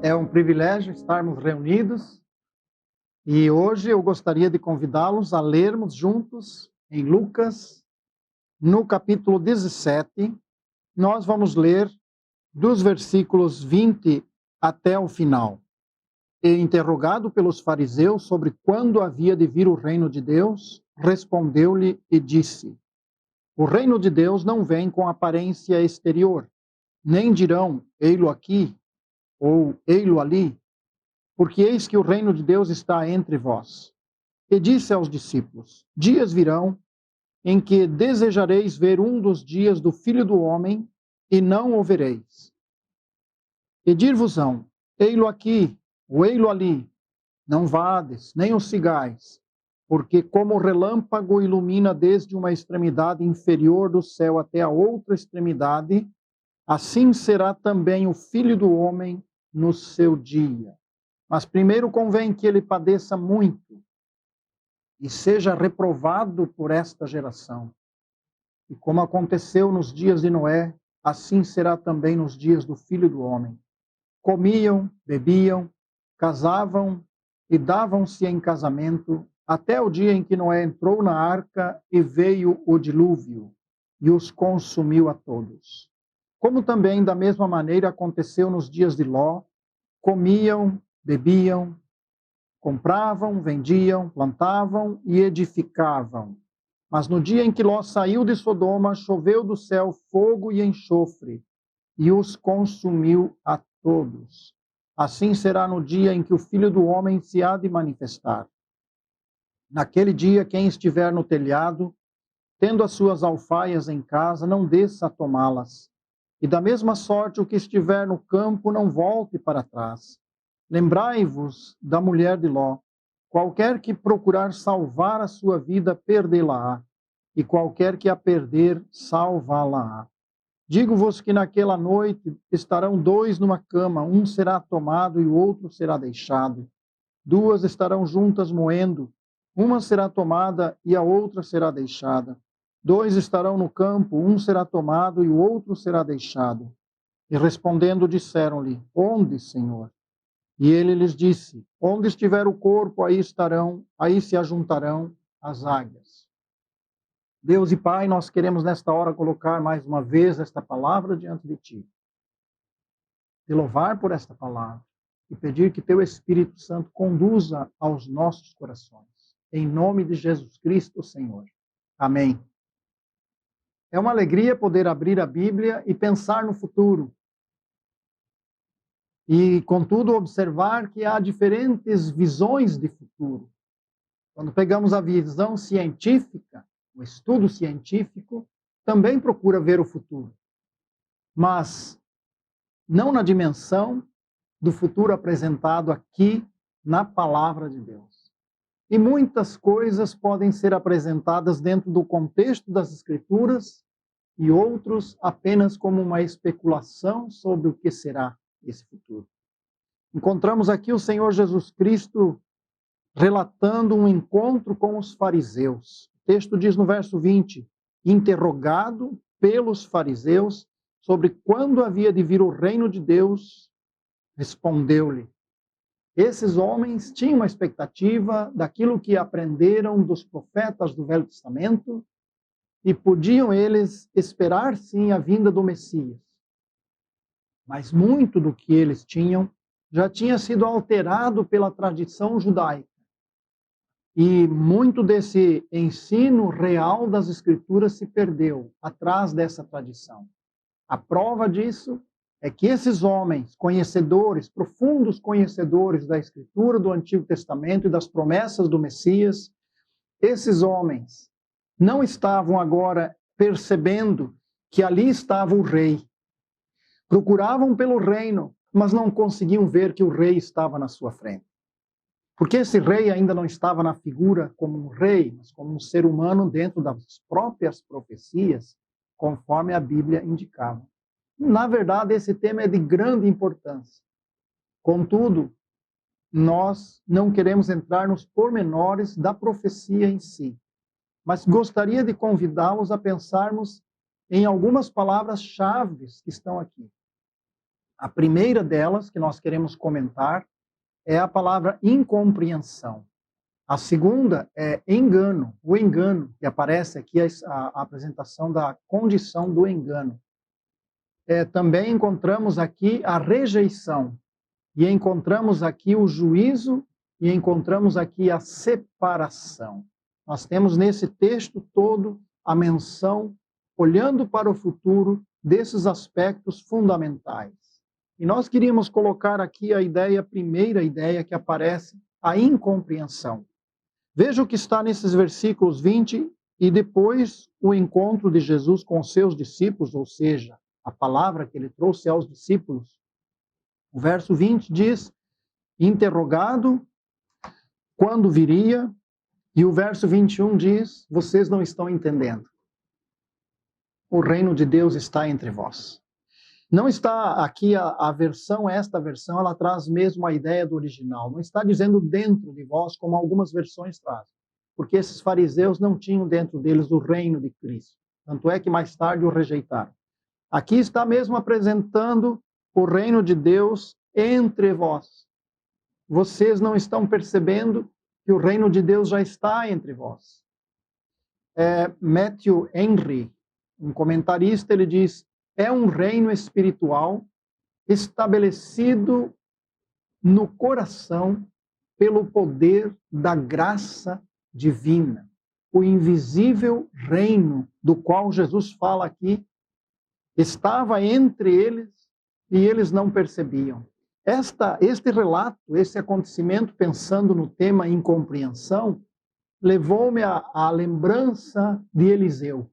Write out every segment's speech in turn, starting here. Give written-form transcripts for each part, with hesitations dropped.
É um privilégio estarmos reunidos e hoje eu gostaria de convidá-los a lermos juntos em Lucas, no capítulo 17. Nós vamos ler dos versículos 20 até o final. E interrogado pelos fariseus sobre quando havia de vir o reino de Deus, respondeu-lhe e disse: O reino de Deus não vem com aparência exterior, nem dirão, ei-lo aqui ou ei-lo ali, porque eis que o reino de Deus está entre vós. E disse aos discípulos: Dias virão em que desejareis ver um dos dias do Filho do Homem, e não o vereis. E dir-vos-ão: ei-lo aqui, ou ei-lo ali. Não vades, nem os sigais, porque como o relâmpago ilumina desde uma extremidade inferior do céu até a outra extremidade, assim será também o Filho do Homem no seu dia. Mas primeiro convém que ele padeça muito e seja reprovado por esta geração. E como aconteceu nos dias de Noé, assim será também nos dias do Filho do Homem. Comiam, bebiam, casavam e davam-se em casamento, até o dia em que Noé entrou na arca e veio o dilúvio, e os consumiu a todos. Como também, da mesma maneira, aconteceu nos dias de Ló: comiam, bebiam, compravam, vendiam, plantavam e edificavam. Mas no dia em que Ló saiu de Sodoma, choveu do céu fogo e enxofre, e os consumiu a todos. Assim será no dia em que o Filho do Homem se há de manifestar. Naquele dia, quem estiver no telhado, tendo as suas alfaias em casa, não desça a tomá-las. E da mesma sorte, o que estiver no campo, não volte para trás. Lembrai-vos da mulher de Ló. Qualquer que procurar salvar a sua vida, perdê-la-á. E qualquer que a perder, salvá-la-á. Digo-vos que naquela noite estarão dois numa cama, um será tomado e o outro será deixado. Duas estarão juntas moendo, uma será tomada e a outra será deixada. Dois estarão no campo, um será tomado e o outro será deixado. E respondendo, disseram-lhe: Onde, Senhor? E ele lhes disse: Onde estiver o corpo, aí estarão, aí se ajuntarão as águias. Deus e Pai, nós queremos nesta hora colocar mais uma vez esta palavra diante de Ti. Te louvar por esta palavra e pedir que Teu Espírito Santo conduza aos nossos corações. Em nome de Jesus Cristo, Senhor. Amém. É uma alegria poder abrir a Bíblia e pensar no futuro. E, contudo, observar que há diferentes visões de futuro. Quando pegamos a visão científica, o estudo científico também procura ver o futuro, mas não na dimensão do futuro apresentado aqui na palavra de Deus. E muitas coisas podem ser apresentadas dentro do contexto das Escrituras e outros apenas como uma especulação sobre o que será esse futuro. Encontramos aqui o Senhor Jesus Cristo relatando um encontro com os fariseus. O texto diz no verso 20, interrogado pelos fariseus sobre quando havia de vir o reino de Deus, respondeu-lhe. Esses homens tinham uma expectativa daquilo que aprenderam dos profetas do Velho Testamento e podiam eles esperar sim a vinda do Messias. Mas muito do que eles tinham já tinha sido alterado pela tradição judaica. E muito desse ensino real das Escrituras se perdeu atrás dessa tradição. A prova disso é que esses homens, conhecedores, profundos conhecedores da Escritura, do Antigo Testamento e das promessas do Messias, esses homens não estavam agora percebendo que ali estava o rei. Procuravam pelo reino, mas não conseguiam ver que o rei estava na sua frente. Porque esse rei ainda não estava na figura como um rei, mas como um ser humano dentro das próprias profecias, conforme a Bíblia indicava. Na verdade, esse tema é de grande importância. Contudo, nós não queremos entrar nos pormenores da profecia em si, mas gostaria de convidá-los a pensarmos em algumas palavras-chave que estão aqui. A primeira delas, que nós queremos comentar, é a palavra incompreensão. A segunda é engano, o engano, que aparece aqui a apresentação da condição do engano. Também encontramos aqui a rejeição, e encontramos aqui o juízo, e encontramos aqui a separação. Nós temos nesse texto todo a menção, olhando para o futuro, desses aspectos fundamentais. E nós queríamos colocar aqui a primeira ideia que aparece, a incompreensão. Veja o que está nesses versículos 20 e depois o encontro de Jesus com os seus discípulos, ou seja, a palavra que ele trouxe aos discípulos. O verso 20 diz, interrogado, quando viria, e o verso 21 diz, vocês não estão entendendo. O reino de Deus está entre vós. Não está aqui esta versão, ela traz mesmo a ideia do original. Não está dizendo dentro de vós, como algumas versões trazem. Porque esses fariseus não tinham dentro deles o reino de Cristo. Tanto é que mais tarde o rejeitaram. Aqui está mesmo apresentando o reino de Deus entre vós. Vocês não estão percebendo que o reino de Deus já está entre vós. Matthew Henry, um comentarista, ele diz, é um reino espiritual estabelecido no coração pelo poder da graça divina. O invisível reino do qual Jesus fala aqui estava entre eles e eles não percebiam. Este relato, esse acontecimento, pensando no tema incompreensão, levou-me à lembrança de Eliseu.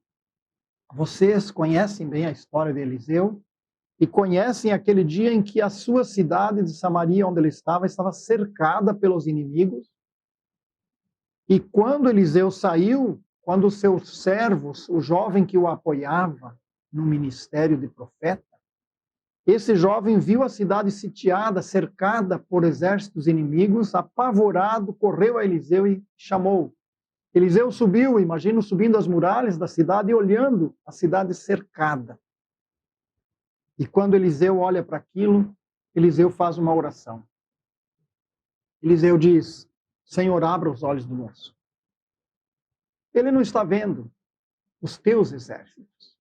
Vocês conhecem bem a história de Eliseu e conhecem aquele dia em que a sua cidade de Samaria, onde ele estava cercada pelos inimigos. E quando Eliseu saiu, quando os seus servos, o jovem que o apoiava no ministério de profeta, esse jovem viu a cidade sitiada, cercada por exércitos inimigos, apavorado, correu a Eliseu e chamou. Eliseu subiu, imagino subindo as muralhas da cidade e olhando a cidade cercada. E quando Eliseu olha para aquilo, Eliseu faz uma oração. Eliseu diz, Senhor, abra os olhos do moço. Ele não está vendo os teus exércitos.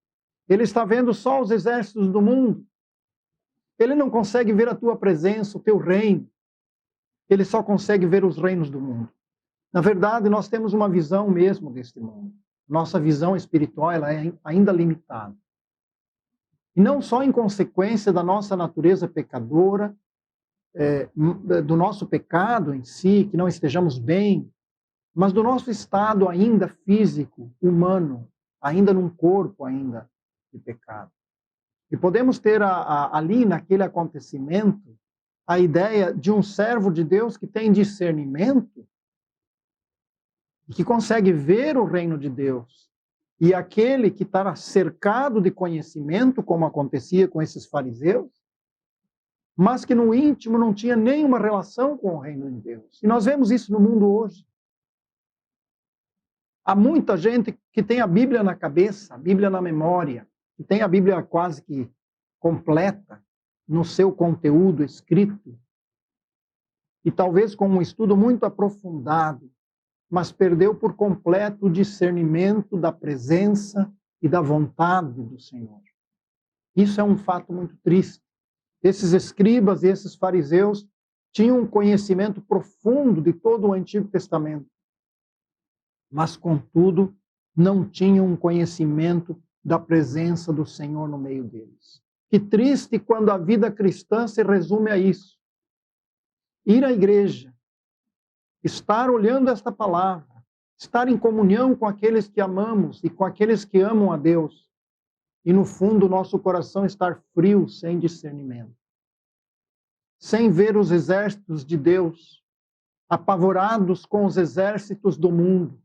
Ele está vendo só os exércitos do mundo. Ele não consegue ver a tua presença, o teu reino. Ele só consegue ver os reinos do mundo. Na verdade, nós temos uma visão mesmo deste mundo. Nossa visão espiritual ela é ainda limitada. E não só em consequência da nossa natureza pecadora, do nosso pecado em si, que não estejamos bem, mas do nosso estado ainda físico, humano, ainda num corpo ainda de pecado. E podemos ter ali naquele acontecimento a ideia de um servo de Deus que tem discernimento, que consegue ver o reino de Deus, e aquele que está cercado de conhecimento, como acontecia com esses fariseus, mas que no íntimo não tinha nenhuma relação com o reino de Deus. E nós vemos isso no mundo hoje. Há muita gente que tem a Bíblia na cabeça, a Bíblia na memória, que tem a Bíblia quase que completa no seu conteúdo escrito, e talvez com um estudo muito aprofundado, mas perdeu por completo o discernimento da presença e da vontade do Senhor. Isso é um fato muito triste. Esses escribas e esses fariseus tinham um conhecimento profundo de todo o Antigo Testamento, mas, contudo, não tinham um conhecimento da presença do Senhor no meio deles. Que triste quando a vida cristã se resume a isso. Ir à igreja, estar olhando esta palavra, estar em comunhão com aqueles que amamos e com aqueles que amam a Deus, e no fundo o nosso coração estar frio, sem discernimento, sem ver os exércitos de Deus, apavorados com os exércitos do mundo.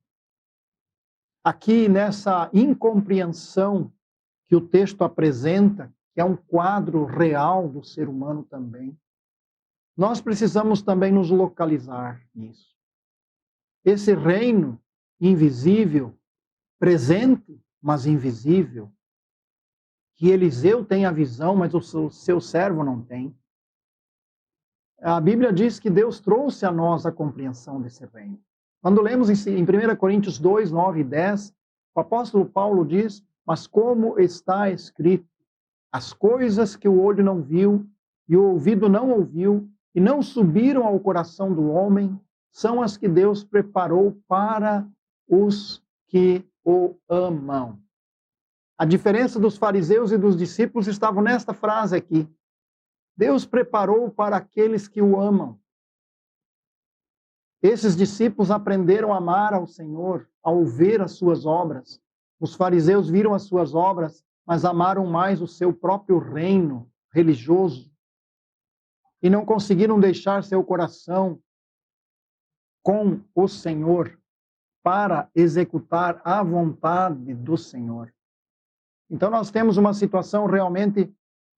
Aqui nessa incompreensão que o texto apresenta, que é um quadro real do ser humano também, nós precisamos também nos localizar nisso. Esse reino invisível, presente, mas invisível, que Eliseu tem a visão, mas o seu servo não tem. A Bíblia diz que Deus trouxe a nós a compreensão desse reino. Quando lemos em 1 Coríntios 2, 9 e 10, o apóstolo Paulo diz: mas como está escrito, as coisas que o olho não viu e o ouvido não ouviu e não subiram ao coração do homem, são as que Deus preparou para os que o amam. A diferença dos fariseus e dos discípulos estava nesta frase aqui: Deus preparou para aqueles que o amam. Esses discípulos aprenderam a amar ao Senhor ao ver as suas obras. Os fariseus viram as suas obras, mas amaram mais o seu próprio reino religioso e não conseguiram deixar seu coração com o Senhor para executar a vontade do Senhor. Então nós temos uma situação realmente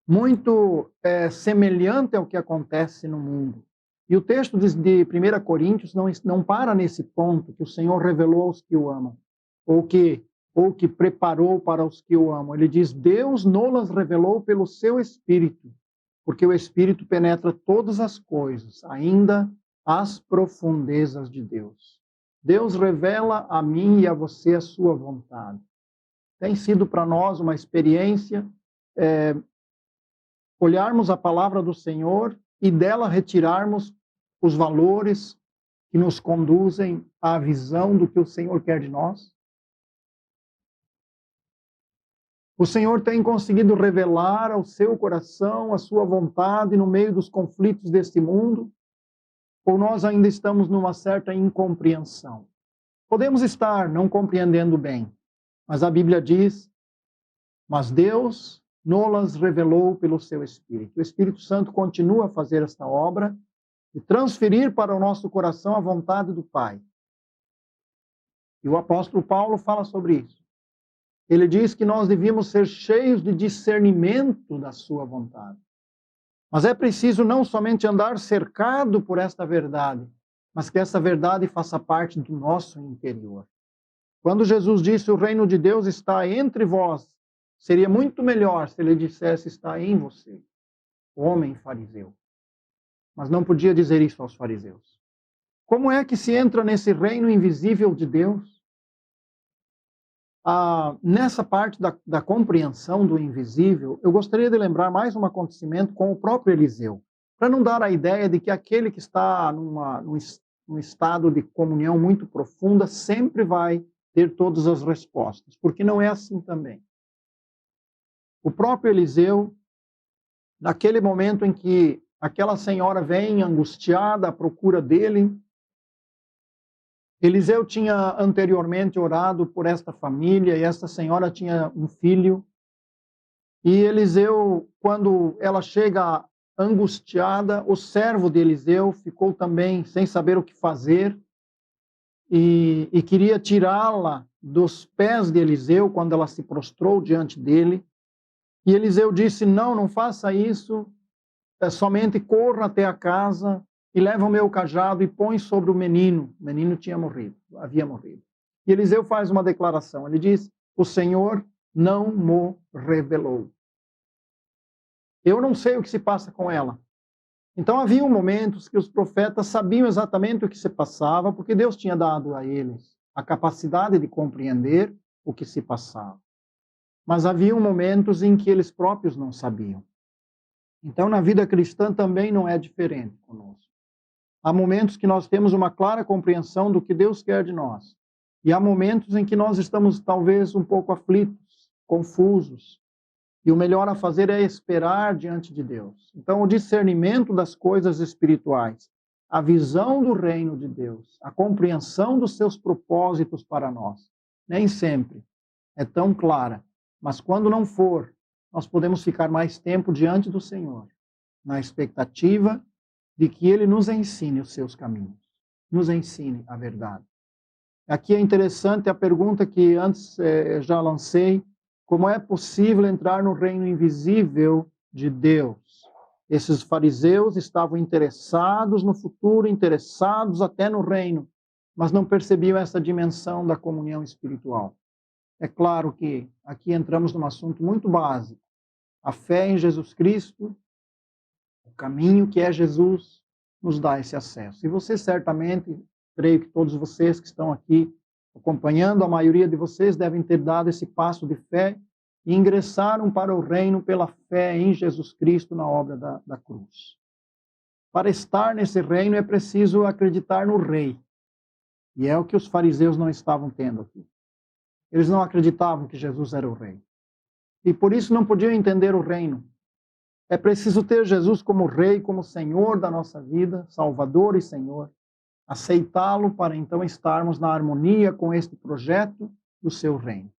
muito semelhante ao que acontece no mundo. E o texto de 1 Coríntios não para nesse ponto, que o Senhor revelou aos que o amam, ou que preparou para os que o amam. Ele diz: Deus nos revelou pelo seu Espírito, porque o Espírito penetra todas as coisas, ainda as profundezas de Deus. Deus revela a mim e a você a sua vontade. Tem sido para nós uma experiência olharmos a palavra do Senhor e dela retirarmos os valores que nos conduzem à visão do que o Senhor quer de nós. O Senhor tem conseguido revelar ao seu coração a sua vontade no meio dos conflitos deste mundo? Ou nós ainda estamos numa certa incompreensão? Podemos estar não compreendendo bem, mas a Bíblia diz: mas Deus nos revelou pelo seu Espírito. O Espírito Santo continua a fazer esta obra e transferir para o nosso coração a vontade do Pai. E o apóstolo Paulo fala sobre isso. Ele diz que nós devíamos ser cheios de discernimento da sua vontade. Mas é preciso não somente andar cercado por esta verdade, mas que essa verdade faça parte do nosso interior. Quando Jesus disse: o reino de Deus está entre vós, seria muito melhor se ele dissesse: está em você, o homem fariseu. Mas não podia dizer isso aos fariseus. Como é que se entra nesse reino invisível de Deus? Nessa parte da compreensão do invisível, eu gostaria de lembrar mais um acontecimento com o próprio Eliseu, para não dar a ideia de que aquele que está num estado de comunhão muito profunda sempre vai ter todas as respostas, porque não é assim também. O próprio Eliseu, naquele momento em que aquela senhora vem angustiada à procura dele, Eliseu tinha anteriormente orado por esta família e esta senhora tinha um filho. E Eliseu, quando ela chega angustiada, o servo de Eliseu ficou também sem saber o que fazer e queria tirá-la dos pés de Eliseu quando ela se prostrou diante dele. E Eliseu disse: não faça isso, somente corra até a casa e leva o meu cajado e põe sobre o menino. O menino havia morrido. E Eliseu faz uma declaração. Ele diz: o Senhor não mo revelou. Eu não sei o que se passa com ela. Então havia momentos que os profetas sabiam exatamente o que se passava, porque Deus tinha dado a eles a capacidade de compreender o que se passava. Mas havia momentos em que eles próprios não sabiam. Então na vida cristã também não é diferente conosco. Há momentos que nós temos uma clara compreensão do que Deus quer de nós. E há momentos em que nós estamos talvez um pouco aflitos, confusos. E o melhor a fazer é esperar diante de Deus. Então o discernimento das coisas espirituais, a visão do reino de Deus, a compreensão dos seus propósitos para nós, nem sempre é tão clara. Mas quando não for, nós podemos ficar mais tempo diante do Senhor, na expectativa de que Ele nos ensine os seus caminhos, nos ensine a verdade. Aqui é interessante a pergunta que antes já lancei: como é possível entrar no reino invisível de Deus? Esses fariseus estavam interessados no futuro, interessados até no reino, mas não percebiam essa dimensão da comunhão espiritual. É claro que aqui entramos num assunto muito básico, A fé em Jesus Cristo, o caminho que é Jesus, nos dá esse acesso. E você certamente, creio que todos vocês que estão aqui acompanhando, a maioria de vocês devem ter dado esse passo de fé e ingressaram para o reino pela fé em Jesus Cristo na obra da cruz. Para estar nesse reino é preciso acreditar no rei. E é o que os fariseus não estavam tendo aqui. Eles não acreditavam que Jesus era o rei. E por isso não podiam entender o reino. É preciso ter Jesus como rei, como Senhor da nossa vida, Salvador e Senhor. Aceitá-lo para então estarmos na harmonia com este projeto do seu reino.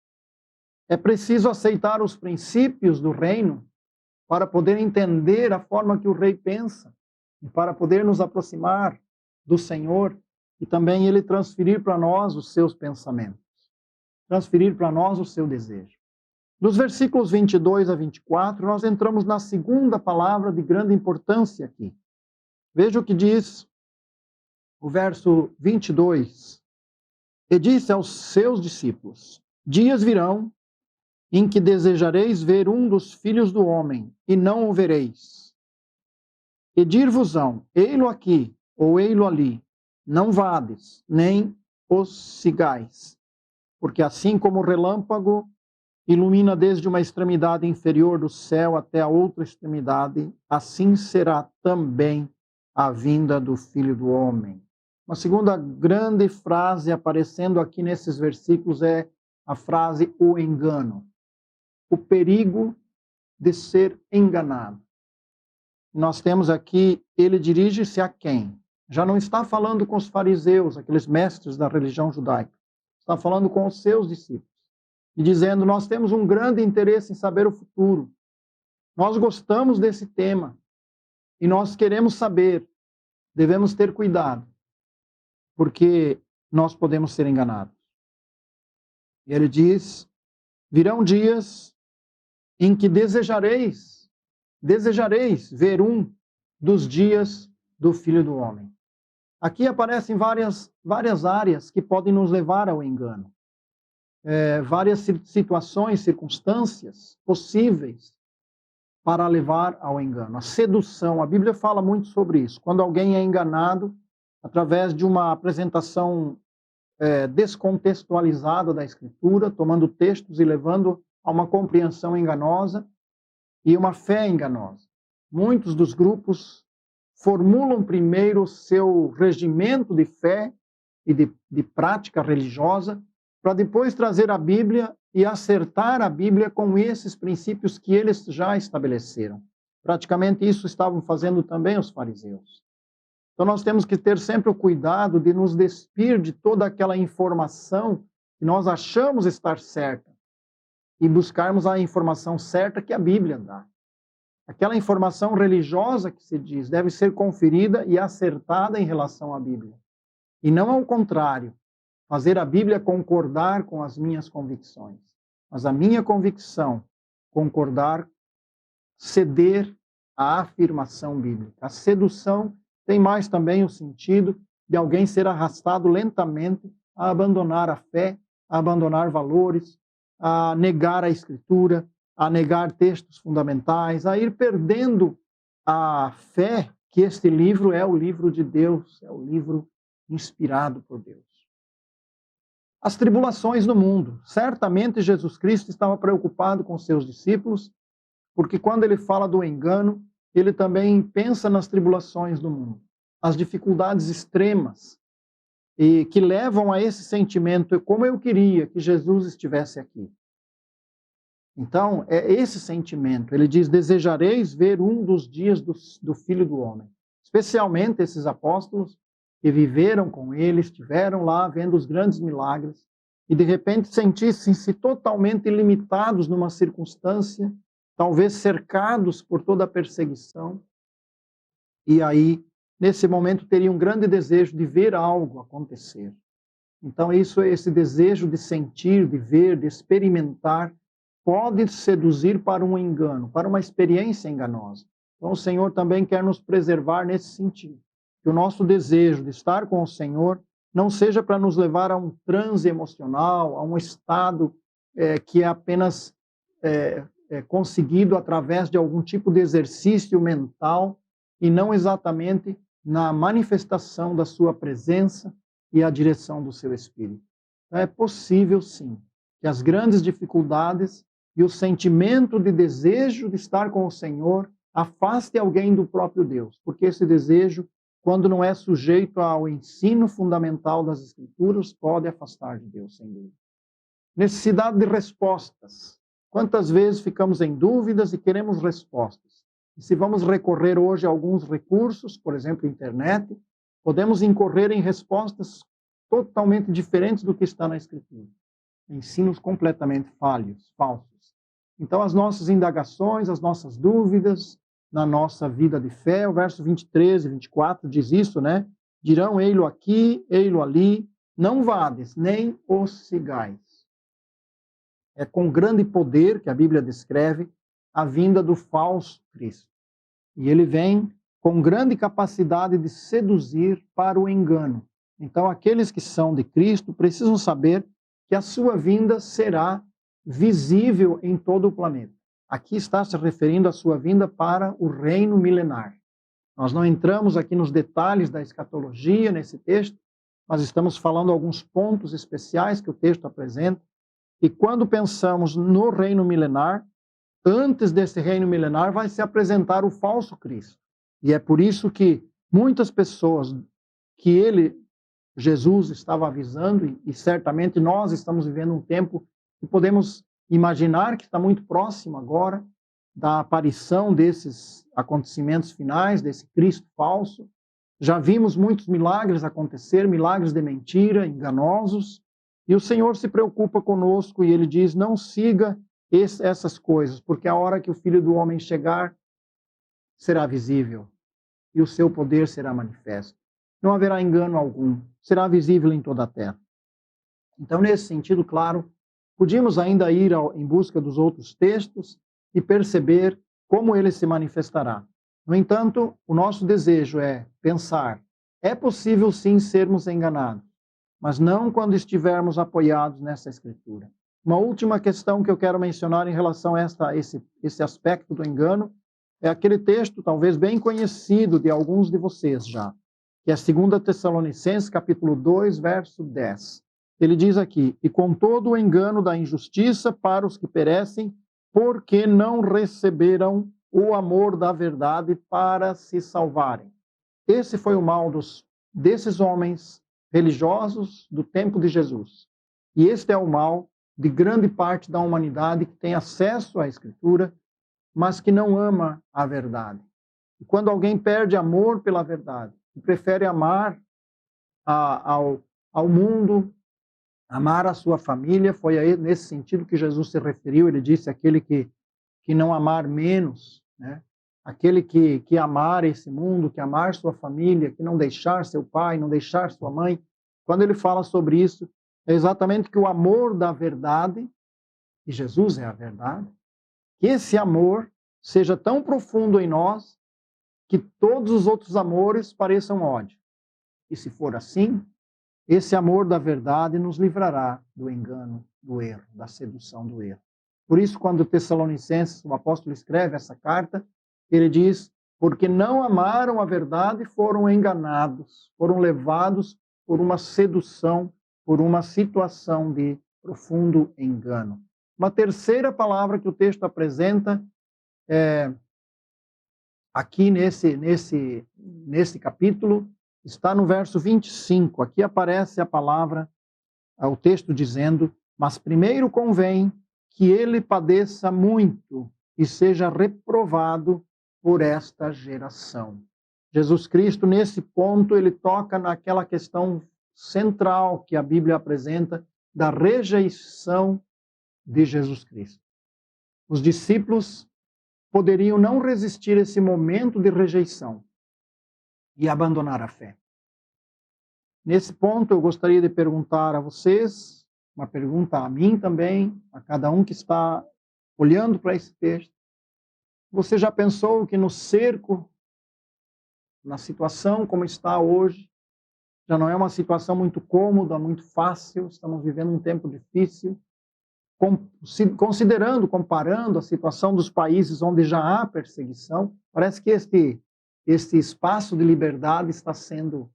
É preciso aceitar os princípios do reino para poder entender a forma que o rei pensa e para poder nos aproximar do Senhor e também ele transferir para nós os seus pensamentos, transferir para nós o seu desejo. Dos versículos 22 a 24, nós entramos na segunda palavra de grande importância aqui. Veja o que diz o verso 22. E disse aos seus discípulos: dias virão em que desejareis ver um dos filhos do homem, e não o vereis. E dir-vos-ão, ei-lo aqui, ou ei-lo ali, não vades, nem os sigais, porque assim como o relâmpago ilumina desde uma extremidade inferior do céu até a outra extremidade, assim será também a vinda do Filho do Homem. Uma segunda grande frase aparecendo aqui nesses versículos é a frase o engano. O perigo de ser enganado. Nós temos aqui, ele dirige-se a quem? Já não está falando com os fariseus, aqueles mestres da religião judaica. Está falando com os seus discípulos. E dizendo, nós temos um grande interesse em saber o futuro. Nós gostamos desse tema. E nós queremos saber. Devemos ter cuidado. Porque nós podemos ser enganados. E ele diz, virão dias em que desejareis ver um dos dias do Filho do Homem. Aqui aparecem várias áreas que podem nos levar ao engano. Várias situações, circunstâncias possíveis para levar ao engano. A sedução, a Bíblia fala muito sobre isso. Quando alguém é enganado através de uma apresentação descontextualizada da Escritura, tomando textos e levando a uma compreensão enganosa e uma fé enganosa. Muitos dos grupos formulam primeiro o seu regimento de fé e de prática religiosa, para depois trazer a Bíblia e acertar a Bíblia com esses princípios que eles já estabeleceram. Praticamente isso estavam fazendo também os fariseus. Então nós temos que ter sempre o cuidado de nos despir de toda aquela informação que nós achamos estar certa e buscarmos a informação certa que a Bíblia dá. Aquela informação religiosa que se diz deve ser conferida e acertada em relação à Bíblia. E não ao contrário, fazer a Bíblia concordar com as minhas convicções. Mas a minha convicção concordar, ceder à afirmação bíblica. A sedução tem mais também o sentido de alguém ser arrastado lentamente a abandonar a fé, a abandonar valores, a negar a Escritura, a negar textos fundamentais, a ir perdendo a fé que este livro é o livro de Deus, é o livro inspirado por Deus. As tribulações do mundo. Certamente Jesus Cristo estava preocupado com seus discípulos, porque quando ele fala do engano, ele também pensa nas tribulações do mundo, as dificuldades extremas e que levam a esse sentimento, como eu queria que Jesus estivesse aqui. Então, é esse sentimento. Ele diz, desejareis ver um dos dias do Filho do Homem. Especialmente esses apóstolos que viveram com ele, estiveram lá vendo os grandes milagres e de repente sentissem-se totalmente limitados numa circunstância, talvez cercados por toda a perseguição. E aí, nesse momento, teriam um grande desejo de ver algo acontecer. Então, esse desejo de sentir, de ver, de experimentar, pode seduzir para um engano, para uma experiência enganosa. Então, o Senhor também quer nos preservar nesse sentido. Que o nosso desejo de estar com o Senhor não seja para nos levar a um transe emocional, a um estado que é apenas conseguido através de algum tipo de exercício mental e não exatamente na manifestação da sua presença e a direção do seu espírito. Então, é possível, sim, que as grandes dificuldades e o sentimento de desejo de estar com o Senhor afaste alguém do próprio Deus, porque esse desejo, quando não é sujeito ao ensino fundamental das Escrituras, pode afastar de Deus, sem dúvida. Necessidade de respostas. Quantas vezes ficamos em dúvidas e queremos respostas? E se vamos recorrer hoje a alguns recursos, por exemplo, internet, podemos incorrer em respostas totalmente diferentes do que está na Escritura. Ensinos completamente falsos. Então, as nossas indagações, as nossas dúvidas na nossa vida de fé, o verso 23 e 24 diz isso, né? Dirão, ei-lo aqui, ei-lo ali, não vades, nem os sigais. É com grande poder que a Bíblia descreve a vinda do falso Cristo. E ele vem com grande capacidade de seduzir para o engano. Então, aqueles que são de Cristo precisam saber que a sua vinda será visível em todo o planeta. Aqui está se referindo à sua vinda para o reino milenar. Nós não entramos aqui nos detalhes da escatologia nesse texto, mas estamos falando alguns pontos especiais que o texto apresenta. E quando pensamos no reino milenar, antes desse reino milenar vai se apresentar o falso Cristo. E é por isso que muitas pessoas que Jesus, estava avisando, e certamente nós estamos vivendo um tempo que podemos imaginar que está muito próximo agora da aparição desses acontecimentos finais, desse Cristo falso. Já vimos muitos milagres acontecer, milagres de mentira, enganosos, e o Senhor se preocupa conosco e ele diz, não siga essas coisas, porque a hora que o Filho do Homem chegar, será visível e o seu poder será manifesto. Não haverá engano algum, será visível em toda a terra. Então, nesse sentido, claro, podíamos ainda ir em busca dos outros textos e perceber como ele se manifestará. No entanto, o nosso desejo é pensar, é possível sim sermos enganados, mas não quando estivermos apoiados nessa Escritura. Uma última questão que eu quero mencionar em relação a esse aspecto do engano é aquele texto, talvez bem conhecido de alguns de vocês já, que é 2 Tessalonicenses, capítulo 2, verso 10. Ele diz aqui, e com todo o engano da injustiça para os que perecem, porque não receberam o amor da verdade para se salvarem. Esse foi o mal desses homens religiosos do tempo de Jesus. E este é o mal de grande parte da humanidade que tem acesso à Escritura, mas que não ama a verdade. E quando alguém perde amor pela verdade, e prefere amar ao mundo, amar a sua família, foi aí nesse sentido que Jesus se referiu, ele disse, aquele que não amar menos, né? Aquele que amar esse mundo, que amar sua família, que não deixar seu pai, não deixar sua mãe, quando ele fala sobre isso, é exatamente que o amor da verdade, e Jesus é a verdade, que esse amor seja tão profundo em nós que todos os outros amores pareçam ódio. E se for assim, esse amor da verdade nos livrará do engano, do erro, da sedução do erro. Por isso, quando Tessalonicenses, o apóstolo escreve essa carta, ele diz, porque não amaram a verdade, foram enganados, foram levados por uma sedução, por uma situação de profundo engano. Uma terceira palavra que o texto apresenta aqui nesse capítulo, está no verso 25. Aqui aparece a palavra, o texto dizendo, mas primeiro convém que ele padeça muito e seja reprovado por esta geração. Jesus Cristo, nesse ponto, ele toca naquela questão central que a Bíblia apresenta da rejeição de Jesus Cristo. Os discípulos poderiam não resistir a esse momento de rejeição e abandonar a fé. Nesse ponto, eu gostaria de perguntar a vocês, uma pergunta a mim também, a cada um que está olhando para esse texto. Você já pensou que no cerco, na situação como está hoje, já não é uma situação muito cômoda, muito fácil, estamos vivendo um tempo difícil, considerando, comparando a situação dos países onde já há perseguição, parece que este espaço de liberdade está sendo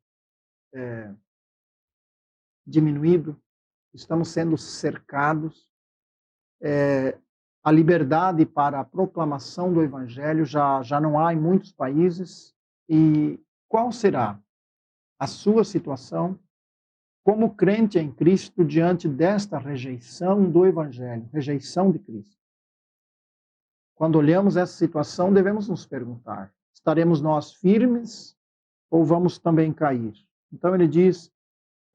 diminuído, estamos sendo cercados, a liberdade para a proclamação do Evangelho já não há em muitos países. E qual será a sua situação como crente em Cristo diante desta rejeição do Evangelho, rejeição de Cristo? Quando olhamos essa situação, devemos nos perguntar: estaremos nós firmes ou vamos também cair? Então ele diz,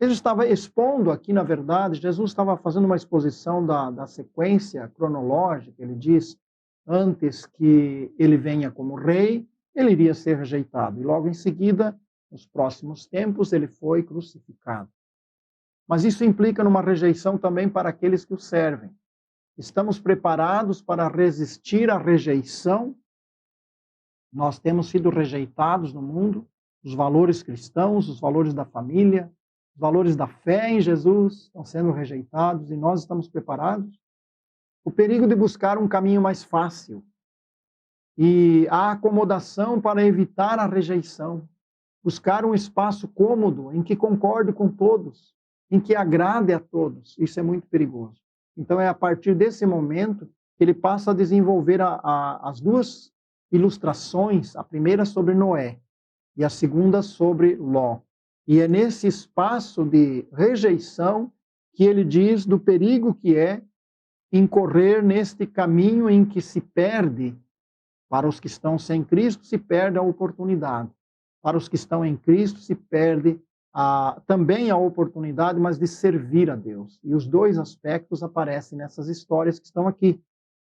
ele estava expondo aqui, na verdade, Jesus estava fazendo uma exposição da sequência cronológica. Ele diz, antes que ele venha como rei, ele iria ser rejeitado. E logo em seguida, nos próximos tempos, ele foi crucificado. Mas isso implica numa rejeição também para aqueles que o servem. Estamos preparados para resistir à rejeição? Nós temos sido rejeitados no mundo, os valores cristãos, os valores da família, os valores da fé em Jesus estão sendo rejeitados e nós estamos preparados? O perigo de buscar um caminho mais fácil e a acomodação para evitar a rejeição, buscar um espaço cômodo em que concorde com todos, em que agrade a todos, isso é muito perigoso. Então é a partir desse momento que ele passa a desenvolver as duas ilustrações, a primeira sobre Noé e a segunda sobre Ló. E é nesse espaço de rejeição que ele diz do perigo que é incorrer neste caminho em que se perde, para os que estão sem Cristo, se perde a oportunidade. Para os que estão em Cristo, se perde também a oportunidade, mas de servir a Deus. E os dois aspectos aparecem nessas histórias que estão aqui.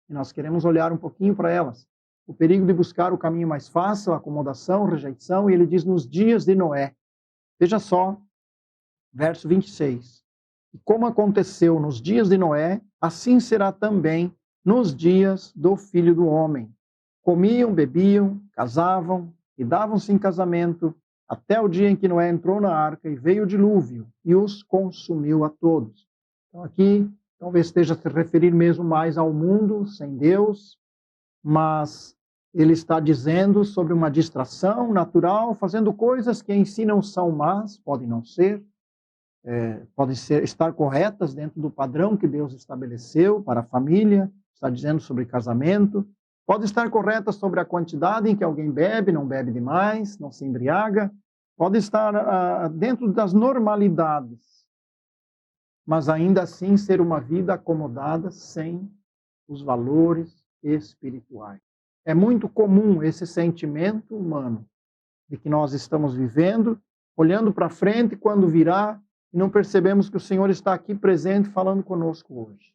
E nós queremos olhar um pouquinho para elas. O perigo de buscar o caminho mais fácil, acomodação, rejeição, e ele diz nos dias de Noé. Veja só, verso 26. E como aconteceu nos dias de Noé, assim será também nos dias do Filho do Homem. Comiam, bebiam, casavam e davam-se em casamento, até o dia em que Noé entrou na arca e veio o dilúvio e os consumiu a todos. Então aqui, talvez esteja a se referir mesmo mais ao mundo sem Deus, mas ele está dizendo sobre uma distração natural, fazendo coisas que em si não são más, podem não ser, podem estar corretas dentro do padrão que Deus estabeleceu para a família, está dizendo sobre casamento, pode estar correta sobre a quantidade em que alguém bebe, não bebe demais, não se embriaga, pode estar dentro das normalidades, mas ainda assim ser uma vida acomodada sem os valores espirituais. É muito comum esse sentimento humano de que nós estamos vivendo, olhando para frente quando virá, e não percebemos que o Senhor está aqui presente falando conosco hoje.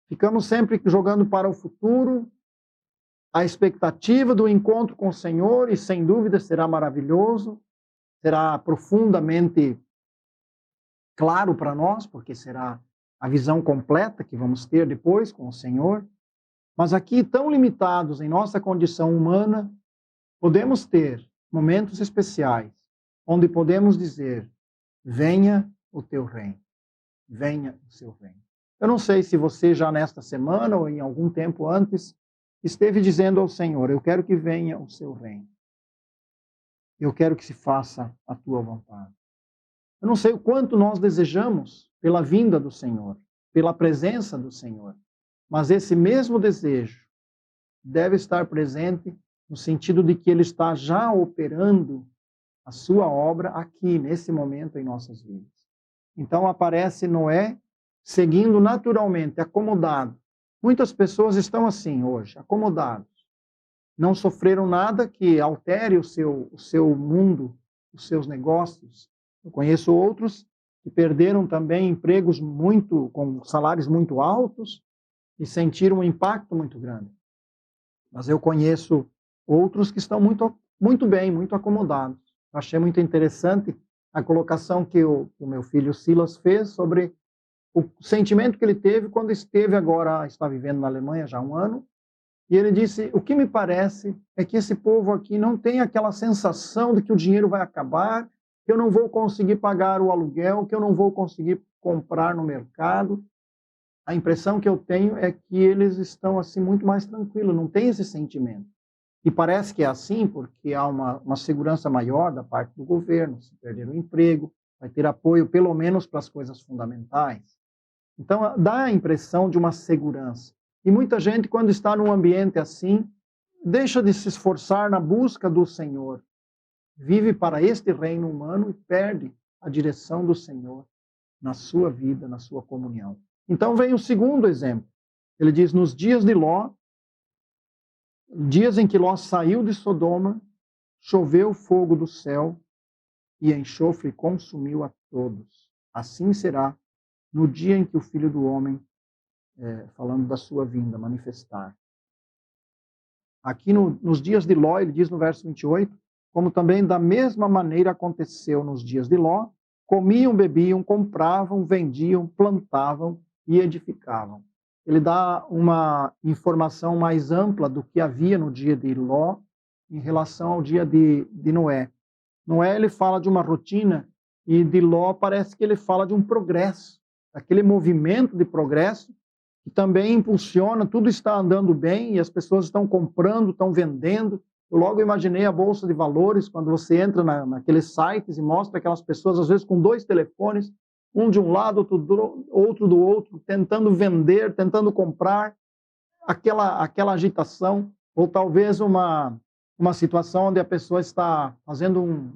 Ficamos sempre jogando para o futuro, a expectativa do encontro com o Senhor, e sem dúvida será maravilhoso, será profundamente claro para nós, porque será a visão completa que vamos ter depois com o Senhor. Mas aqui, tão limitados em nossa condição humana, podemos ter momentos especiais, onde podemos dizer, venha o teu reino, venha o seu reino. Eu não sei se você já nesta semana ou em algum tempo antes esteve dizendo ao Senhor, eu quero que venha o seu reino. Eu quero que se faça a tua vontade. Eu não sei o quanto nós desejamos pela vinda do Senhor, pela presença do Senhor, mas esse mesmo desejo deve estar presente no sentido de que Ele está já operando a sua obra aqui, nesse momento em nossas vidas. Então aparece Noé seguindo naturalmente, acomodado. Muitas pessoas estão assim hoje, acomodados. Não sofreram nada que altere o seu mundo, os seus negócios. Eu conheço outros que perderam também empregos com salários muito altos e sentiram um impacto muito grande. Mas eu conheço outros que estão muito bem, muito acomodados. Eu achei muito interessante a colocação que o meu filho Silas fez sobre o sentimento que ele teve quando está vivendo na Alemanha já há um ano, e ele disse, o que me parece é que esse povo aqui não tem aquela sensação de que o dinheiro vai acabar, que eu não vou conseguir pagar o aluguel, que eu não vou conseguir comprar no mercado. a impressão que eu tenho é que eles estão assim muito mais tranquilos, não tem esse sentimento. E parece que é assim porque há uma segurança maior da parte do governo, se perder o emprego, vai ter apoio pelo menos para as coisas fundamentais. Então, dá a impressão de uma segurança. E muita gente, quando está num ambiente assim, deixa de se esforçar na busca do Senhor. Vive para este reino humano e perde a direção do Senhor na sua vida, na sua comunhão. Então vem o segundo exemplo. Ele diz, nos dias de Ló, dias em que Ló saiu de Sodoma, choveu fogo do céu e enxofre consumiu a todos. Assim será no dia em que o Filho do Homem, falando da sua vinda, manifestar. Aqui nos dias de Ló, ele diz no verso 28, como também da mesma maneira aconteceu nos dias de Ló, comiam, bebiam, compravam, vendiam, plantavam e edificavam. Ele dá uma informação mais ampla do que havia no dia de Ló em relação ao dia de Noé. Noé, ele fala de uma rotina, e de Ló parece que ele fala de um progresso, aquele movimento de progresso que também impulsiona, tudo está andando bem e as pessoas estão comprando, estão vendendo. Eu logo imaginei a Bolsa de Valores, quando você entra naqueles sites e mostra aquelas pessoas, às vezes com 2 telefones, um de um lado, outro do outro, tentando vender, tentando comprar, aquela agitação, ou talvez uma situação onde a pessoa está fazendo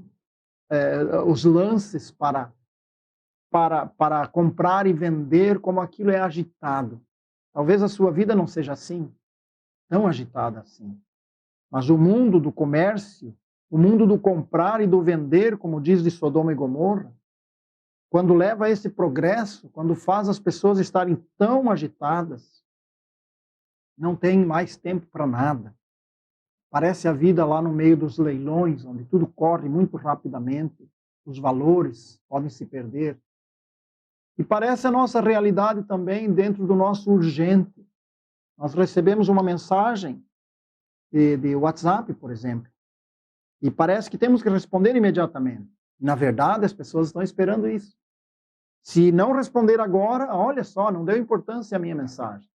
os lances para comprar e vender, como aquilo é agitado. Talvez a sua vida não seja assim, tão agitada assim. Mas o mundo do comércio, o mundo do comprar e do vender, como diz de Sodoma e Gomorra, quando leva a esse progresso, quando faz as pessoas estarem tão agitadas, não tem mais tempo para nada. Parece a vida lá no meio dos leilões, onde tudo corre muito rapidamente, os valores podem se perder. E parece a nossa realidade também dentro do nosso urgente. Nós recebemos uma mensagem de WhatsApp, por exemplo, e parece que temos que responder imediatamente. Na verdade, as pessoas estão esperando isso. Se não responder agora, olha só, não deu importância à minha mensagem.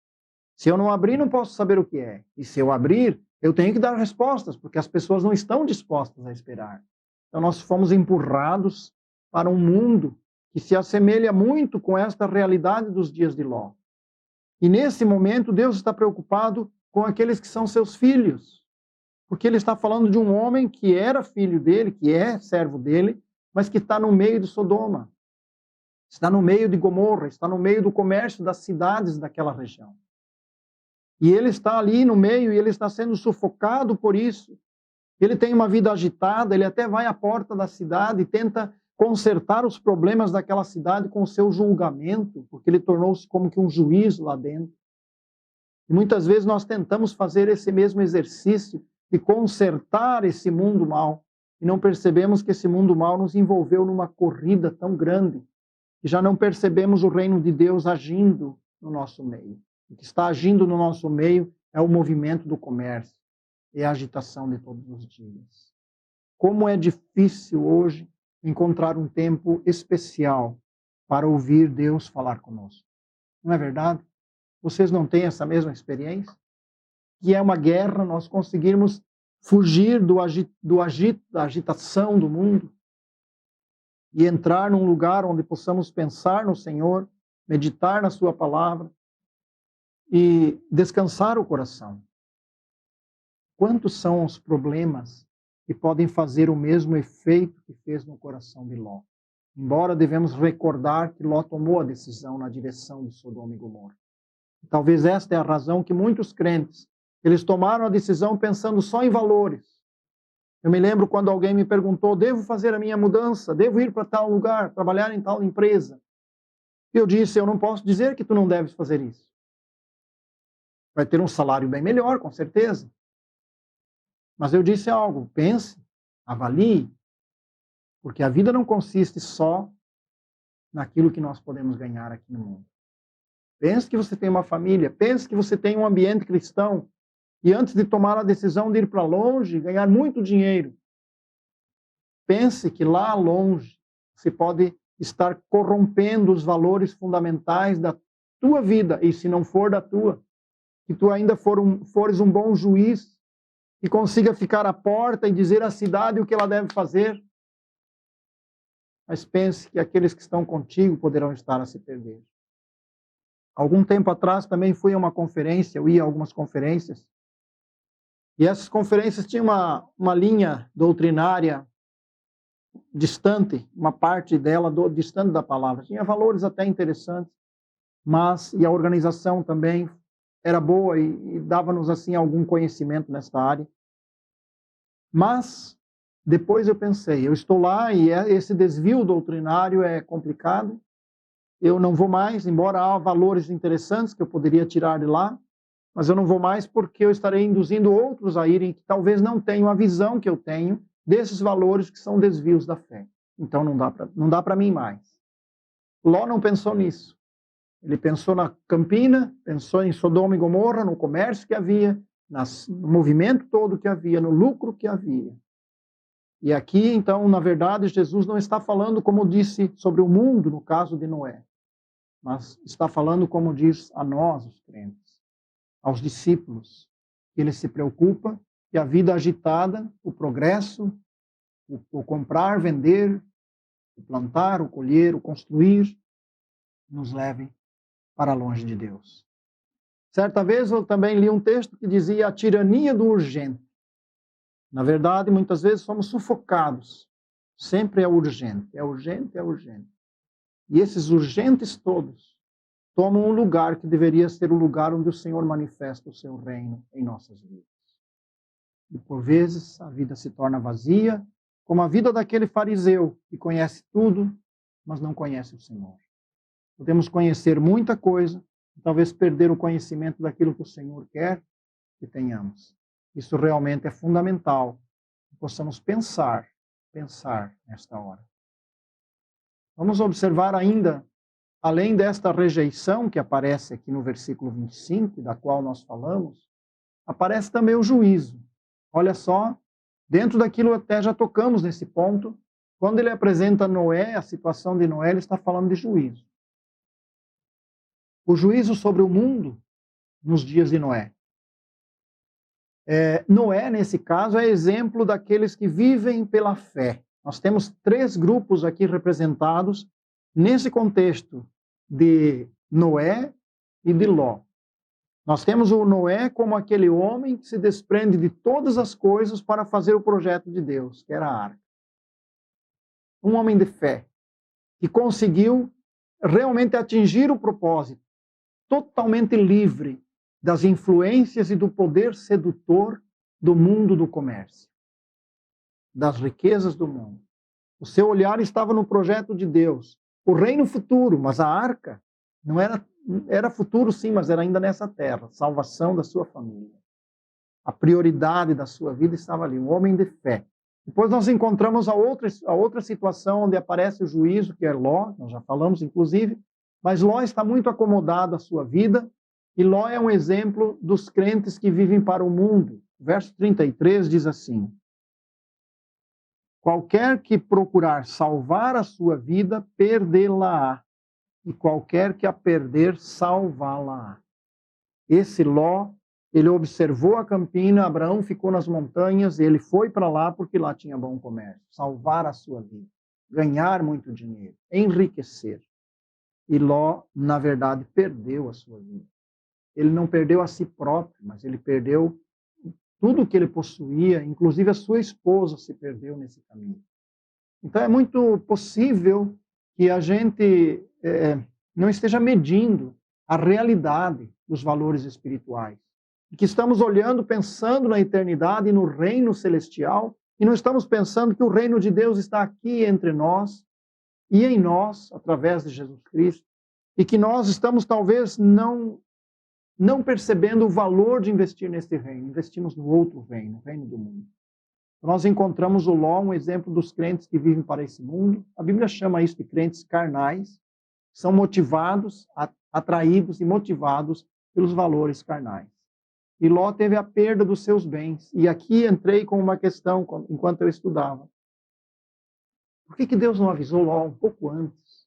Se eu não abrir, não posso saber o que é. E se eu abrir, eu tenho que dar respostas, porque as pessoas não estão dispostas a esperar. Então nós fomos empurrados para um mundo que se assemelha muito com esta realidade dos dias de Ló. E nesse momento, Deus está preocupado com aqueles que são seus filhos, porque ele está falando de um homem que era filho dele, que é servo dele, mas que está no meio de Sodoma, está no meio de Gomorra, está no meio do comércio das cidades daquela região. E ele está ali no meio e ele está sendo sufocado por isso. Ele tem uma vida agitada, ele até vai à porta da cidade e tenta consertar os problemas daquela cidade com o seu julgamento, porque ele tornou-se como que um juiz lá dentro. E muitas vezes nós tentamos fazer esse mesmo exercício de consertar esse mundo mal, e não percebemos que esse mundo mal nos envolveu numa corrida tão grande, que já não percebemos o reino de Deus agindo no nosso meio. O que está agindo no nosso meio é o movimento do comércio, é a agitação de todos os dias. Como é difícil hoje encontrar um tempo especial para ouvir Deus falar conosco. Não é verdade? Vocês não têm essa mesma experiência? Que é uma guerra nós conseguirmos fugir da agitação do mundo e entrar num lugar onde possamos pensar no Senhor, meditar na sua palavra e descansar o coração. Quantos são os problemas que podem fazer o mesmo efeito que fez no coração de Ló? Embora devemos recordar que Ló tomou a decisão na direção de Sodoma e Gomorra. Talvez esta é a razão que muitos crentes, eles tomaram a decisão pensando só em valores. Eu me lembro quando alguém me perguntou, devo fazer a minha mudança? Devo ir para tal lugar, trabalhar em tal empresa? Eu disse, eu não posso dizer que tu não deves fazer isso. Vai ter um salário bem melhor, com certeza. Mas eu disse algo, pense, avalie, porque a vida não consiste só naquilo que nós podemos ganhar aqui no mundo. Pense que você tem uma família, pense que você tem um ambiente cristão, e antes de tomar a decisão de ir para longe, ganhar muito dinheiro, pense que lá longe você pode estar corrompendo os valores fundamentais tua vida, e se não for da tua, que tu ainda fores um bom juiz, que consiga ficar à porta e dizer à cidade o que ela deve fazer. Mas pense que aqueles que estão contigo poderão estar a se perder. Algum tempo atrás também fui a uma conferência, eu ia a algumas conferências, e essas conferências tinham uma linha doutrinária distante, uma parte dela distante da palavra. Tinha valores até interessantes, mas e a organização também era boa e dava-nos assim algum conhecimento nesta área. Mas depois eu pensei, eu estou lá e esse desvio doutrinário é complicado. Eu não vou mais, embora há valores interessantes que eu poderia tirar de lá, mas eu não vou mais porque eu estarei induzindo outros a irem que talvez não tenham a visão que eu tenho desses valores que são desvios da fé. Então não dá para mim mais. Ló não pensou nisso. Ele pensou na Campina, pensou em Sodoma e Gomorra, no comércio que havia, no movimento todo que havia, no lucro que havia. E aqui, então, na verdade, Jesus não está falando, como disse, sobre o mundo, no caso de Noé, mas está falando, como diz a nós, os crentes, aos discípulos, que ele se preocupa que a vida agitada, o progresso, o comprar, vender, o plantar, o colher, o construir, nos levem para longe de Deus. Certa vez eu também li um texto que dizia a tirania do urgente. Na verdade, muitas vezes somos sufocados. Sempre é urgente, é urgente, é urgente. E esses urgentes todos tomam um lugar que deveria ser o lugar onde o Senhor manifesta o seu reino em nossas vidas. E por vezes a vida se torna vazia, como a vida daquele fariseu que conhece tudo, mas não conhece o Senhor. Podemos conhecer muita coisa, e talvez perder o conhecimento daquilo que o Senhor quer que tenhamos. Isso realmente é fundamental, que possamos pensar nesta hora. Vamos observar ainda, além desta rejeição que aparece aqui no versículo 25, da qual nós falamos, aparece também o juízo. Olha só, dentro daquilo até já tocamos nesse ponto, quando ele apresenta Noé, a situação de Noé, ele está falando de juízo. O juízo sobre o mundo nos dias de Noé. Noé, nesse caso, é exemplo daqueles que vivem pela fé. Nós temos 3 grupos aqui representados nesse contexto de Noé e de Ló. Nós temos o Noé como aquele homem que se desprende de todas as coisas para fazer o projeto de Deus, que era a arca. Um homem de fé, que conseguiu realmente atingir o propósito, totalmente livre das influências e do poder sedutor do mundo do comércio, das riquezas do mundo. O seu olhar estava no projeto de Deus, o reino futuro, mas a arca não era futuro sim, mas era ainda nessa terra, salvação da sua família. A prioridade da sua vida estava ali, um homem de fé. Depois nós encontramos a outra situação onde aparece o juízo, que é Ló, nós já falamos inclusive, mas Ló está muito acomodado à sua vida, e Ló é um exemplo dos crentes que vivem para o mundo. O verso 33 diz assim: qualquer que procurar salvar a sua vida, perdê-la-á, e qualquer que a perder, salvá-la-á. Esse Ló, ele observou a campina, Abraão ficou nas montanhas, e ele foi para lá porque lá tinha bom comércio, salvar a sua vida, ganhar muito dinheiro, enriquecer. E Ló, na verdade, perdeu a sua vida. Ele não perdeu a si próprio, mas ele perdeu tudo o que ele possuía, inclusive a sua esposa se perdeu nesse caminho. Então é muito possível que a gente não esteja medindo a realidade dos valores espirituais. E que estamos olhando, pensando na eternidade e no reino celestial, e não estamos pensando que o reino de Deus está aqui entre nós e em nós, através de Jesus Cristo, e que nós estamos talvez não percebendo o valor de investir neste reino, investimos no outro reino, o reino do mundo. Nós encontramos o Ló, um exemplo dos crentes que vivem para esse mundo. A Bíblia chama isso de crentes carnais, são motivados, atraídos e motivados pelos valores carnais. E Ló teve a perda dos seus bens. E aqui entrei com uma questão enquanto eu estudava. Por que Deus não avisou Ló um pouco antes?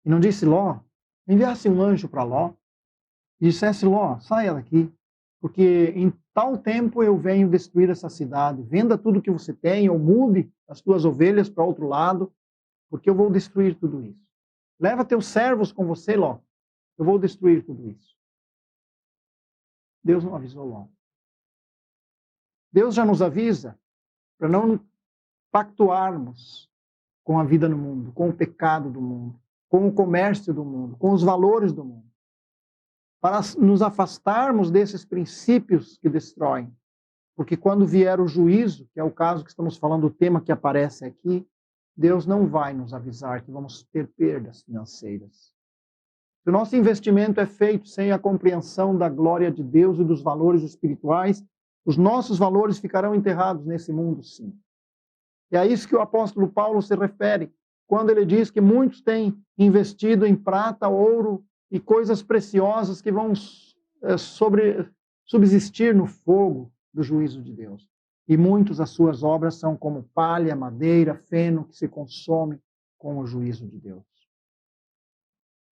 E não disse, Ló, enviasse um anjo para Ló e dissesse: Ló, saia daqui, porque em tal tempo eu venho destruir essa cidade, venda tudo que você tem, ou mude as tuas ovelhas para outro lado, porque eu vou destruir tudo isso. Leva teus servos com você, Ló, eu vou destruir tudo isso. Deus não avisou Ló. Deus já nos avisa para não pactuarmos com a vida no mundo, com o pecado do mundo, com o comércio do mundo, com os valores do mundo, para nos afastarmos desses princípios que destroem. Porque quando vier o juízo, que é o caso que estamos falando, o tema que aparece aqui, Deus não vai nos avisar que vamos ter perdas financeiras. Se o nosso investimento é feito sem a compreensão da glória de Deus e dos valores espirituais, os nossos valores ficarão enterrados nesse mundo, sim. E é isso que o apóstolo Paulo se refere, quando ele diz que muitos têm investido em prata, ouro e coisas preciosas que vão subsistir no fogo do juízo de Deus. E muitos, as suas obras são como palha, madeira, feno, que se consome com o juízo de Deus.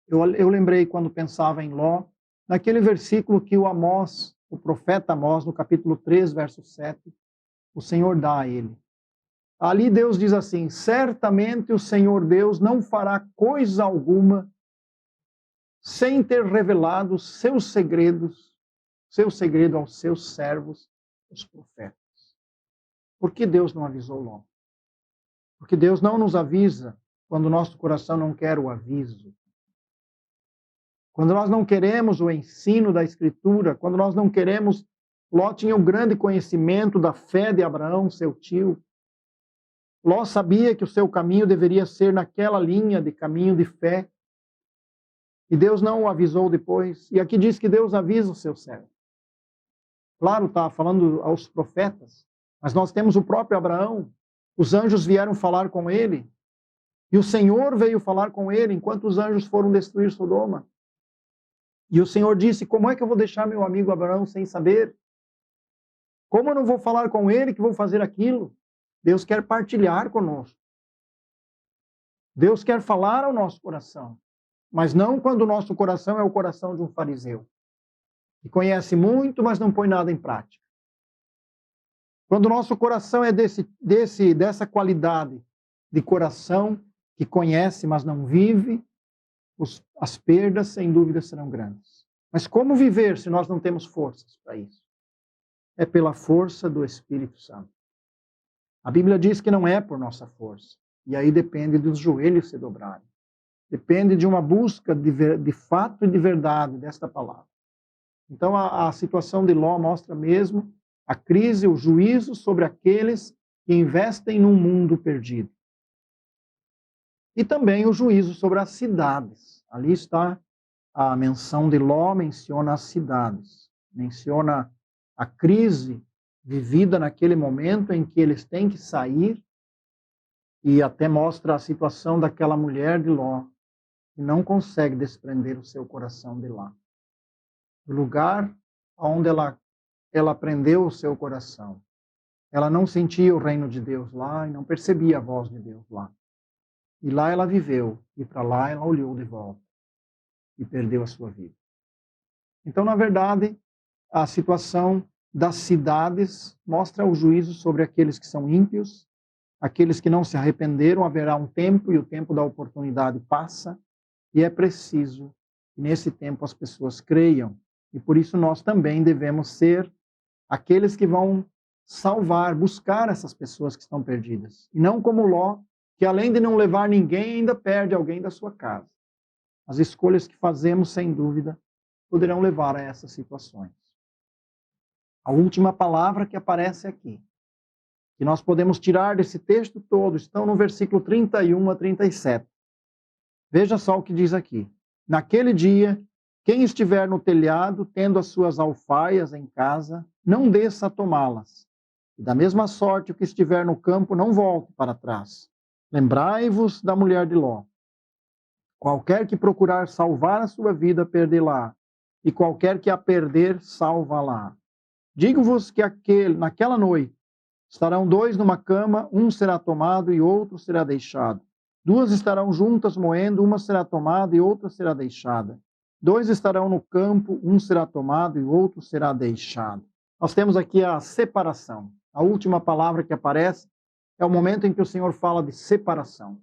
Eu lembrei, quando pensava em Ló, naquele versículo que o profeta Amós, no capítulo 3, verso 7, o Senhor dá a ele. Ali Deus diz assim: certamente o Senhor Deus não fará coisa alguma sem ter revelado os seus segredos, seu segredo aos seus servos, os profetas. Por que Deus não avisou Ló? Porque Deus não nos avisa quando o nosso coração não quer o aviso. Quando nós não queremos o ensino da Escritura, quando nós não queremos... Ló tinha um grande conhecimento da fé de Abraão, seu tio. Ló sabia que o seu caminho deveria ser naquela linha de caminho de fé. E Deus não o avisou depois. E aqui diz que Deus avisa o seu servo. Claro, está falando aos profetas, mas nós temos o próprio Abraão. Os anjos vieram falar com ele. E o Senhor veio falar com ele enquanto os anjos foram destruir Sodoma. E o Senhor disse: como é que eu vou deixar meu amigo Abraão sem saber? Como eu não vou falar com ele que vou fazer aquilo? Deus quer partilhar conosco. Deus quer falar ao nosso coração. Mas não quando o nosso coração é o coração de um fariseu, que conhece muito, mas não põe nada em prática. Quando o nosso coração é dessa qualidade de coração, que conhece, mas não vive, as perdas, sem dúvida, serão grandes. Mas como viver se nós não temos forças para isso? É pela força do Espírito Santo. A Bíblia diz que não é por nossa força. E aí depende dos joelhos se dobrarem. Depende de uma busca de fato e de verdade desta palavra. Então a situação de Ló mostra mesmo a crise, o juízo sobre aqueles que investem num mundo perdido. E também o juízo sobre as cidades. Ali está a menção de Ló, menciona as cidades. Menciona a crise vivida naquele momento em que eles têm que sair, e até mostra a situação daquela mulher de Ló, que não consegue desprender o seu coração de lá. O lugar onde ela prendeu o seu coração. Ela não sentia o reino de Deus lá e não percebia a voz de Deus lá. E lá ela viveu, e para lá ela olhou de volta e perdeu a sua vida. Então, na verdade, a situação das cidades mostra o juízo sobre aqueles que são ímpios, aqueles que não se arrependeram. Haverá um tempo, e o tempo da oportunidade passa, e é preciso que nesse tempo as pessoas creiam. E por isso nós também devemos ser aqueles que vão salvar, buscar essas pessoas que estão perdidas. E não como Ló, que além de não levar ninguém, ainda perde alguém da sua casa. As escolhas que fazemos, sem dúvida, poderão levar a essas situações. A última palavra que aparece aqui, que nós podemos tirar desse texto todo, estão no versículo 31 a 37. Veja só o que diz aqui. Naquele dia, quem estiver no telhado, tendo as suas alfaias em casa, não desça a tomá-las. E da mesma sorte, o que estiver no campo, não volte para trás. Lembrai-vos da mulher de Ló. Qualquer que procurar salvar a sua vida, perdê-la. E qualquer que a perder, salva-la. Digo-vos que naquela noite estarão dois numa cama, um será tomado e outro será deixado. Duas estarão juntas moendo, uma será tomada e outra será deixada. Dois estarão no campo, um será tomado e o outro será deixado. Nós temos aqui a separação. A última palavra que aparece é o momento em que o Senhor fala de separação.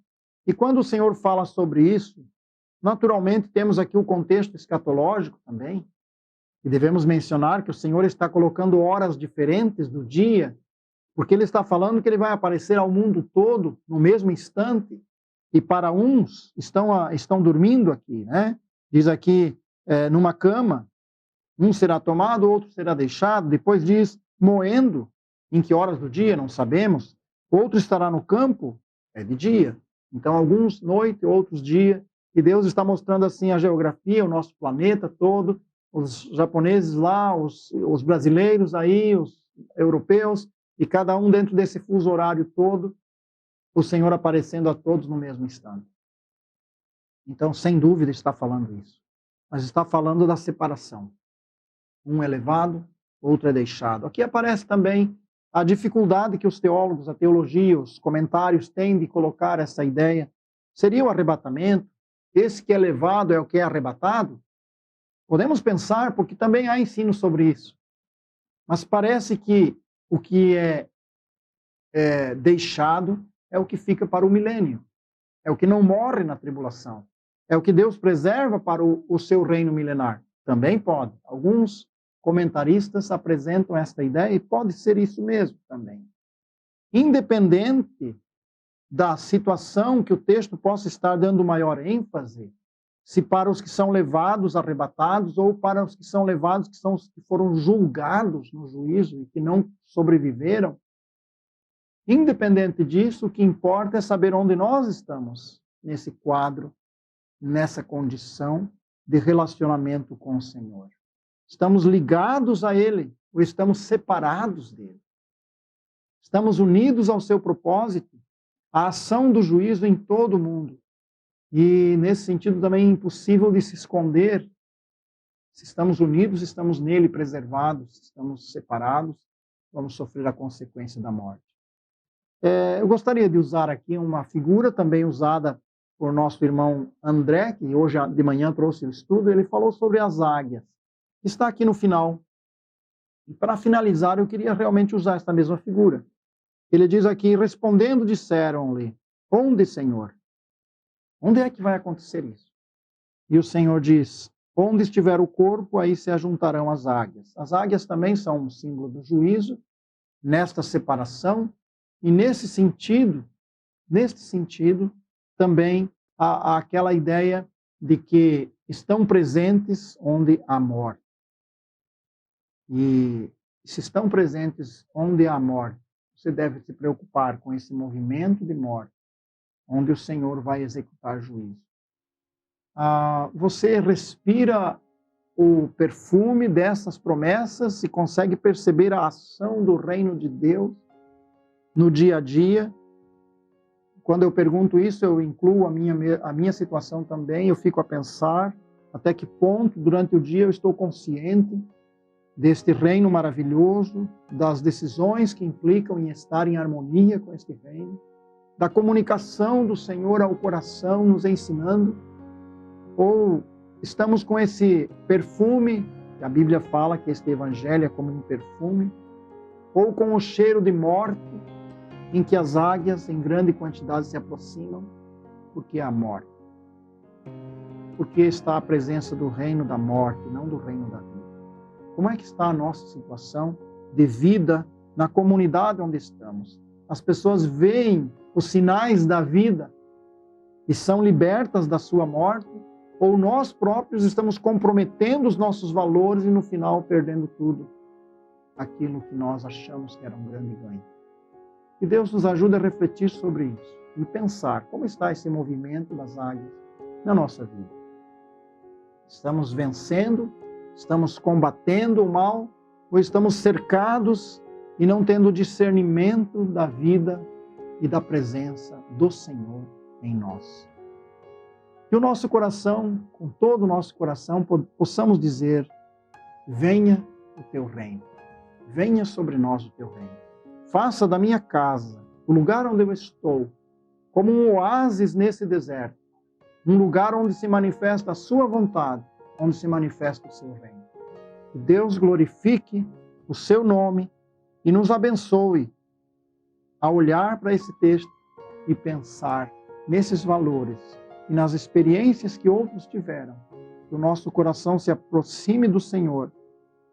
E quando o Senhor fala sobre isso, naturalmente temos aqui o contexto escatológico também, e devemos mencionar que o Senhor está colocando horas diferentes do dia, porque Ele está falando que Ele vai aparecer ao mundo todo no mesmo instante, e para uns estão dormindo aqui, né? Diz aqui, numa cama, um será tomado, outro será deixado, depois diz, moendo, em que horas do dia, não sabemos, outro estará no campo, é de dia, então alguns noite, outros dia, e Deus está mostrando assim a geografia, o nosso planeta todo, os japoneses lá, os brasileiros aí, os europeus, e cada um dentro desse fuso horário todo, o Senhor aparecendo a todos no mesmo instante. Então, sem dúvida, está falando isso. Mas está falando da separação. Um é levado, outro é deixado. Aqui aparece também a dificuldade que os teólogos, a teologia, os comentários têm de colocar essa ideia. Seria o arrebatamento? Esse que é levado é o que é arrebatado? Podemos pensar, porque também há ensino sobre isso. Mas parece que o que é deixado é o que fica para o milênio. É o que não morre na tribulação. É o que Deus preserva para o seu reino milenar. Também pode. Alguns comentaristas apresentam esta ideia e pode ser isso mesmo também. Independente da situação que o texto possa estar dando maior ênfase, se para os que são levados, arrebatados, ou para os que são levados, que são os que foram julgados no juízo e que não sobreviveram, independente disso, o que importa é saber onde nós estamos nesse quadro, nessa condição de relacionamento com o Senhor. Estamos ligados a Ele ou estamos separados dele? Estamos unidos ao seu propósito, à ação do juízo em todo o mundo. E, nesse sentido, também é impossível de se esconder. Se estamos unidos, estamos nele preservados. Se estamos separados, vamos sofrer a consequência da morte. Eu gostaria de usar aqui uma figura também usada por nosso irmão André, que hoje de manhã trouxe o estudo. Ele falou sobre as águias. Está aqui no final. E para finalizar, eu queria realmente usar esta mesma figura. Ele diz aqui, respondendo, disseram-lhe, onde, Senhor? Onde é que vai acontecer isso? E o Senhor diz, onde estiver o corpo, aí se ajuntarão as águias. As águias também são um símbolo do juízo, nesta separação, e neste sentido, também há aquela ideia de que estão presentes onde há morte. E se estão presentes onde há morte, você deve se preocupar com esse movimento de morte, onde o Senhor vai executar juízo. Você respira o perfume dessas promessas e consegue perceber a ação do reino de Deus no dia a dia. Quando eu pergunto isso, eu incluo a minha situação também. Eu fico a pensar até que ponto, durante o dia, eu estou consciente deste reino maravilhoso, das decisões que implicam em estar em harmonia com este reino, da comunicação do Senhor ao coração, nos ensinando, ou estamos com esse perfume, que a Bíblia fala que este evangelho é como um perfume, ou com o cheiro de morte, em que as águias em grande quantidade se aproximam, porque há morte. Porque está a presença do reino da morte, não do reino da vida. Como é que está a nossa situação de vida na comunidade onde estamos? As pessoas veem os sinais da vida e são libertas da sua morte, ou nós próprios estamos comprometendo os nossos valores e no final perdendo tudo aquilo que nós achamos que era um grande ganho. Que Deus nos ajude a refletir sobre isso e pensar como está esse movimento das águias na nossa vida. Estamos vencendo? Estamos combatendo o mal? Ou estamos cercados e não tendo discernimento da vida e da presença do Senhor em nós? Que o nosso coração, com todo o nosso coração, possamos dizer, venha o teu reino, venha sobre nós o teu reino. Faça da minha casa, o lugar onde eu estou, como um oásis nesse deserto, um lugar onde se manifesta a sua vontade, onde se manifesta o seu reino. Que Deus glorifique o seu nome e nos abençoe a olhar para esse texto e pensar nesses valores e nas experiências que outros tiveram. Que o nosso coração se aproxime do Senhor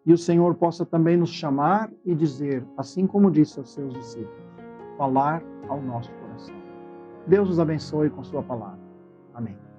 e o Senhor possa também nos chamar e dizer, assim como disse aos seus discípulos, falar ao nosso coração. Deus os abençoe com sua palavra. Amém.